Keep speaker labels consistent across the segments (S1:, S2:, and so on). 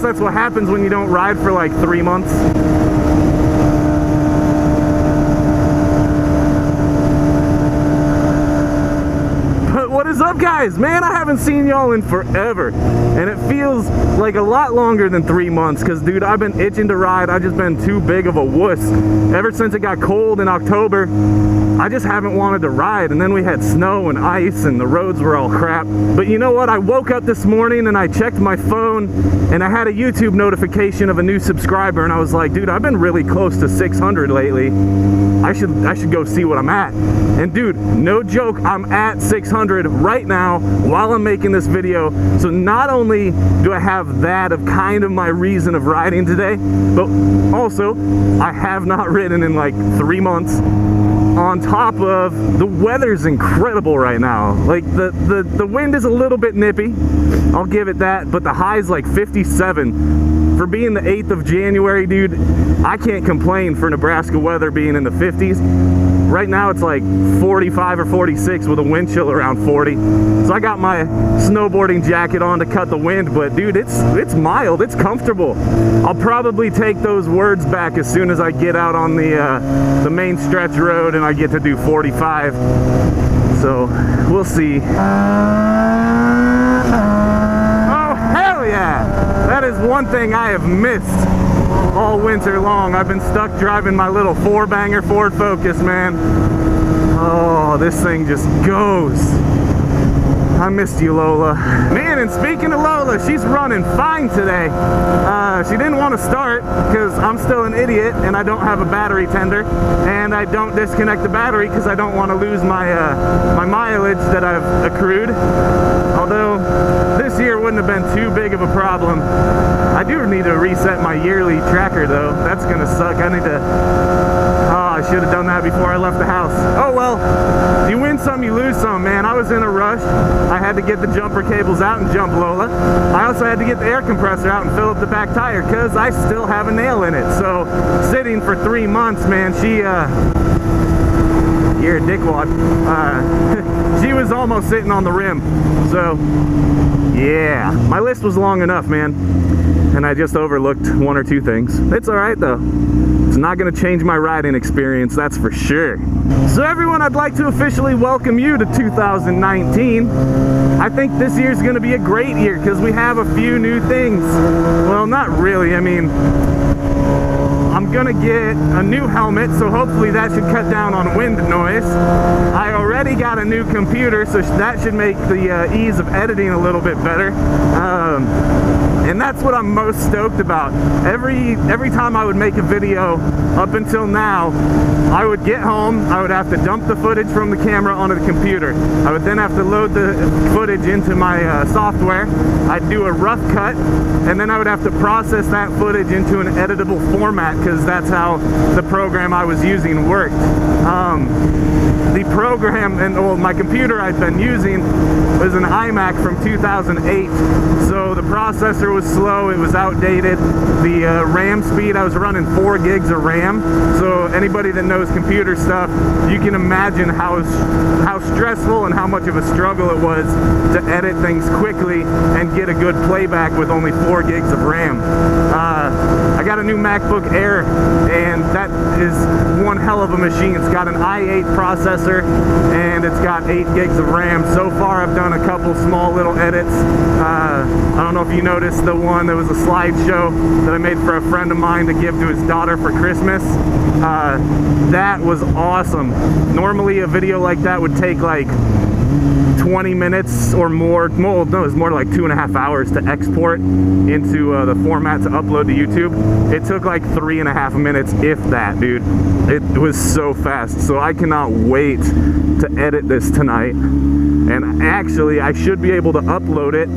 S1: guess that's what happens when you don't ride for like 3 months. What is up, guys? Man, I haven't seen y'all in forever, and it feels like a lot longer than 3 months, because dude, I've been itching to ride. I've just been too big of a wuss ever since it got cold in October. I just haven't wanted to ride, and then we had snow and ice and the roads were all crap. But you know what, I woke up this morning and I checked my phone and I had a YouTube notification of a new subscriber, and I was like, dude, I've been really close to 600 lately. I should go see what I'm at. And dude, no joke, I'm at 600 right now while I'm making this video. So not only do I have that of kind of my reason of riding today, but also I have not ridden in like 3 months. On top of the weather's incredible right now. Like the wind is a little bit nippy, I'll give it that, but the high's like 57. For being the 8th of January, dude, I can't complain for Nebraska weather being in the 50s. Right now it's like 45 or 46 with a wind chill around 40. So I got my snowboarding jacket on to cut the wind, but dude, it's mild, it's comfortable. I'll probably take those words back as soon as I get out on the main stretch road and I get to do 45. So we'll see. Oh, hell yeah! That is one thing I have missed all winter long. I've been stuck driving my little 4-banger Ford Focus, man. Oh, this thing just goes. I missed you, Lola. Man, and speaking of Lola, she's running fine today. She didn't want to start because I'm still an idiot and I don't have a battery tender, and I don't disconnect the battery because I don't want to lose my my mileage that I've accrued. Although this year wouldn't have been too big of a problem. I do need to reset my yearly tracker though. That's gonna suck. I need to... I should have done that before I left the house. Oh well, you win some, you lose some, man. I was in a rush. I had to get the jumper cables out and jump Lola. I also had to get the air compressor out and fill up the back tire because I still have a nail in it. So sitting for 3 months, man, you're a dickwad. She was almost sitting on the rim. So yeah, my list was long enough, man, and I just overlooked 1 or 2 things. It's all right though. It's not going to change my riding experience, that's for sure. So everyone, I'd like to officially welcome you to 2019. I think this year's going to be a great year because we have a few new things. Well, not really. I mean, I'm gonna get a new helmet, so hopefully that should cut down on wind noise. I already got a new computer, so that should make the ease of editing a little bit better. And that's what I'm most stoked about. Every time I would make a video up until now, I would get home, I would have to dump the footage from the camera onto the computer. I would then have to load the footage into my software. I'd do a rough cut, and then I would have to process that footage into an editable format because that's how the program I was using worked. The program, and well, my computer I'd been using was an iMac from 2008, so the processor was slow, it was outdated. The RAM speed, I was running 4 gigs of RAM, so anybody that knows computer stuff, you can imagine how stressful and how much of a struggle it was to edit things quickly and get a good playback with only 4 gigs of RAM. I got a new MacBook Air, and that is one hell of a machine. It's got an i8 processor, and it's got 8 gigs of RAM. So far, I've done a couple small little edits. I don't know if you noticed the one that was a slideshow that I made for a friend of mine to give to his daughter for Christmas. That was awesome. Normally, a video like that would take like 20 minutes or more. Well, no, it's more like 2.5 hours to export into the format to upload to YouTube. It took like 3.5 minutes, if that, dude. It was so fast. So I cannot wait to edit this tonight. And actually, I should be able to upload it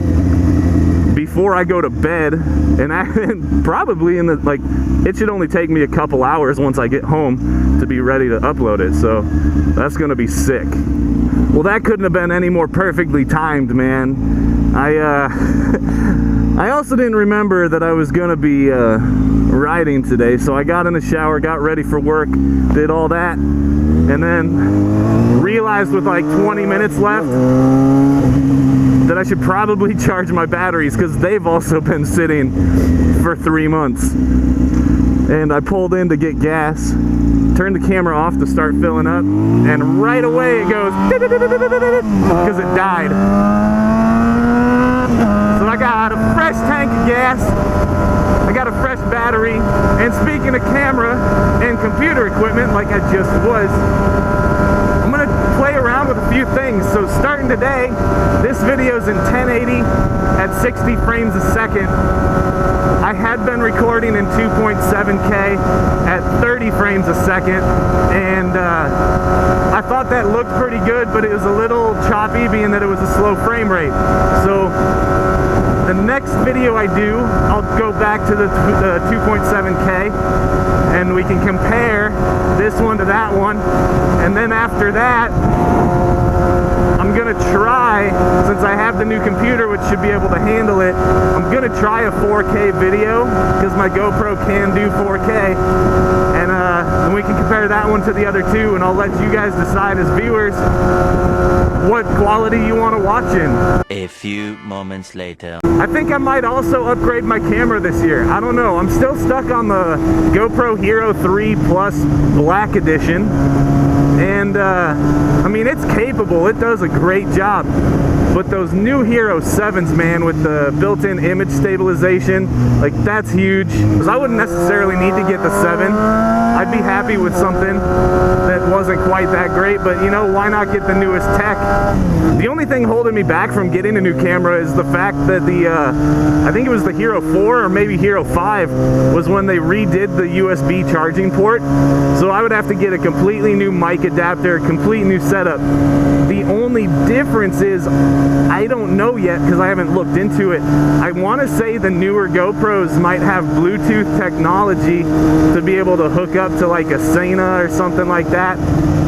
S1: before I go to bed, and probably in the, like, it should only take me a couple hours once I get home to be ready to upload it. So that's gonna be sick. Well, that couldn't have been any more perfectly timed, man. I also didn't remember that I was gonna be riding today, so I got in the shower, got ready for work, did all that, and then realized with like 20 minutes left that I should probably charge my batteries because they've also been sitting for 3 months. And I pulled in to get gas, turned the camera off to start filling up, and right away it goes because it died. So I got a fresh tank of gas, I got a fresh battery, and speaking of camera and computer equipment like I just was, I'm gonna play around with a few things. So starting today, this video's in 1080 at 60 frames a second. I had been recording in 2.7K at 30 frames a second, and I thought that looked pretty good, but it was a little choppy being that it was a slow frame rate. So the next video I do, I'll go back to the 2.7K, and we can compare this one to that one, and then after that, I'm gonna try, since I have the new computer which should be able to handle it, I'm gonna try a 4K video because my GoPro can do 4K, and then we can compare that one to the other two, and I'll let you guys decide as viewers what quality you want to watch in.
S2: A few moments later.
S1: I think I might also upgrade my camera this year. I don't know. I'm still stuck on the GoPro Hero 3 Plus Black Edition. And, I mean, it's capable. It does a great job. But those new Hero 7s, man, with the built-in image stabilization, like, that's huge. Because I wouldn't necessarily need to get the 7. I'd be happy with something that wasn't quite that great, but, you know, why not get the newest tech? The only thing holding me back from getting a new camera is the fact that the, I think it was the Hero 4 or maybe Hero 5 was when they redid the USB charging port. So I would have to get a completely new mic adapter, complete new setup. The only difference is I don't know yet because I haven't looked into it. I want to say the newer GoPros might have Bluetooth technology to be able to hook up to like a Sena or something like that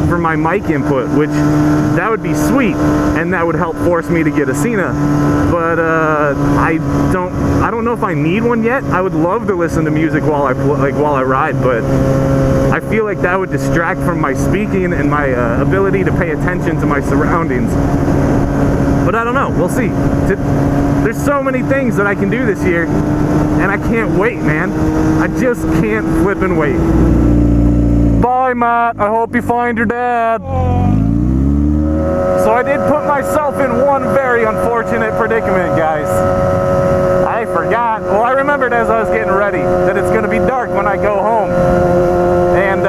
S1: for my mic input, which that would be sweet, and that would help force me to get a Sena. But I don't know if I need one yet. I would love to listen to music while I ride, but I feel like that would distract from my speaking and my ability to pay attention to my surroundings. But I don't know, we'll see. There's so many things that I can do this year, and I can't wait, man. I just can't flip and wait. Bye, Matt. I hope you find your dad. So I did put myself in one very unfortunate predicament, guys. I forgot. Well, I remembered as I was getting ready that it's going to be dark when I go home. And,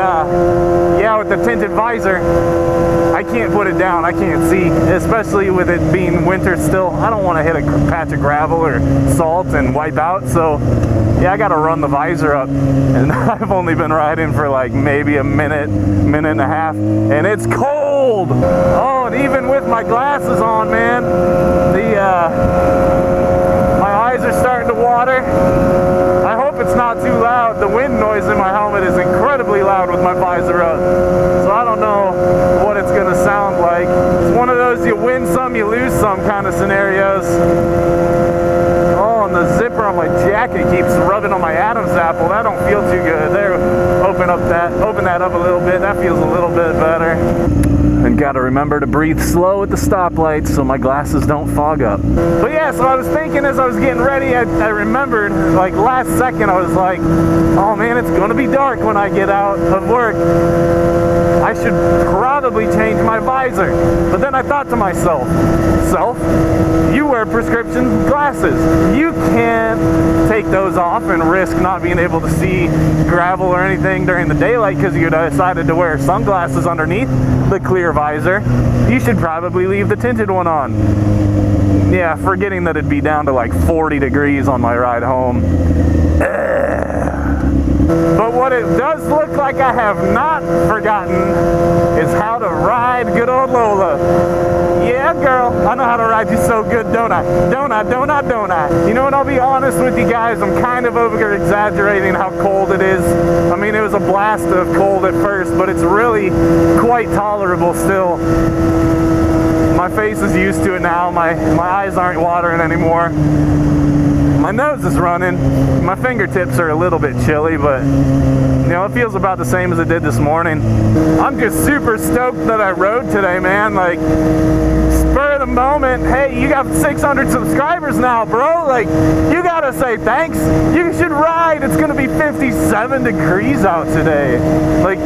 S1: yeah, with the tinted visor, I can't put it down. I can't see, especially with it being winter still. I don't want to hit a patch of gravel or salt and wipe out. So, yeah, I got to run the visor up. And I've only been riding for like maybe a minute and a half. And it's cold. Oh, and even with my glasses on, man, my eyes are starting to water. I hope it's not too loud. The wind noise in my helmet is incredibly loud with my visor up. So I don't know what it's going to sound like. It's one of those you win some, you lose some kind of scenarios. Oh, and the zipper on my jacket keeps rubbing on my Adam's apple. That don't feel too good. There, open that up a little bit. That feels a little bit better. And gotta remember to breathe slow at the stoplights so my glasses don't fog up. But yeah, so I was thinking as I was getting ready, I remembered, like last second, I was like, oh man, it's gonna be dark when I get out of work. I should probably change my visor. But then I thought to myself, you wear prescription glasses. You can't take those off and risk not being able to see gravel or anything during the daylight because you decided to wear sunglasses underneath the clear visor. You should probably leave the tinted one on. Yeah, forgetting that it'd be down to like 40 degrees on my ride home. But what it does look like I have not forgotten is how to ride good old Lola. Yeah, girl, I know how to ride you so good, don't I? Don't I? You know what, I'll be honest with you guys, I'm kind of over-exaggerating how cold it is. I mean, it was a blast of cold at first, but it's really quite tolerable still. My face is used to it now, my eyes aren't watering anymore. My nose is running, my fingertips are a little bit chilly, but you know, it feels about the same as it did this morning. I'm just super stoked that I rode today, man. Like, spur of the moment, hey, you got 600 subscribers now, bro. Like, you gotta say thanks. You should ride. It's gonna be 57 degrees out today. Like,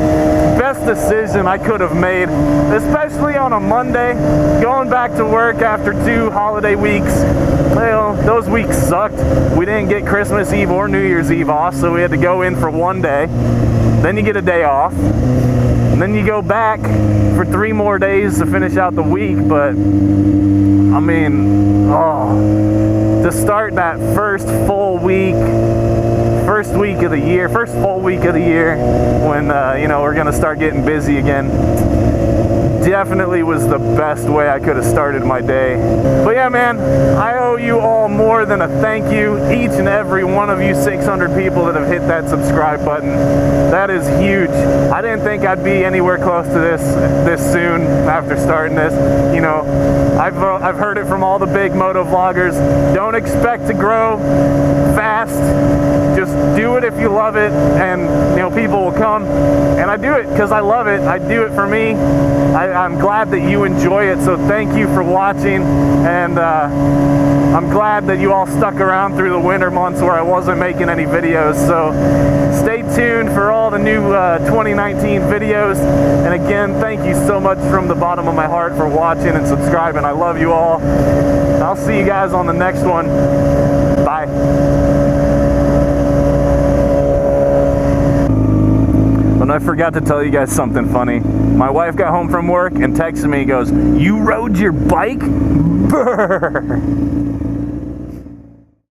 S1: best decision I could have made, especially on a Monday, going back to work after 2 holiday weeks. Well, those weeks sucked. We didn't get Christmas Eve or New Year's Eve off, so we had to go in for one day. Then you get a day off. And then you go back for 3 more days to finish out the week. But, I mean, to start that first full week of the year, first full week of the year, when, you know, we're going to start getting busy again, definitely was the best way I could have started my day. But yeah, man, I owe you all more than a thank you. Each and every one of you 600 people that have hit that subscribe button. That is huge. I didn't think I'd be anywhere close to this soon after starting this. You know, I've heard it from all the big moto vloggers. Don't expect to grow fast. Just do it if you love it, and you know, people will come. And I do it because I love it. I do it for me. I'm glad that you enjoy it, so thank you for watching, and I'm glad that you all stuck around through the winter months where I wasn't making any videos. So stay tuned for all the new 2019 videos, and again, thank you so much from the bottom of my heart for watching and subscribing. I love you all. I'll see you guys on the next one. Bye. And I forgot to tell you guys something funny. My wife got home from work and texted me, goes, "You rode your bike?" Brr.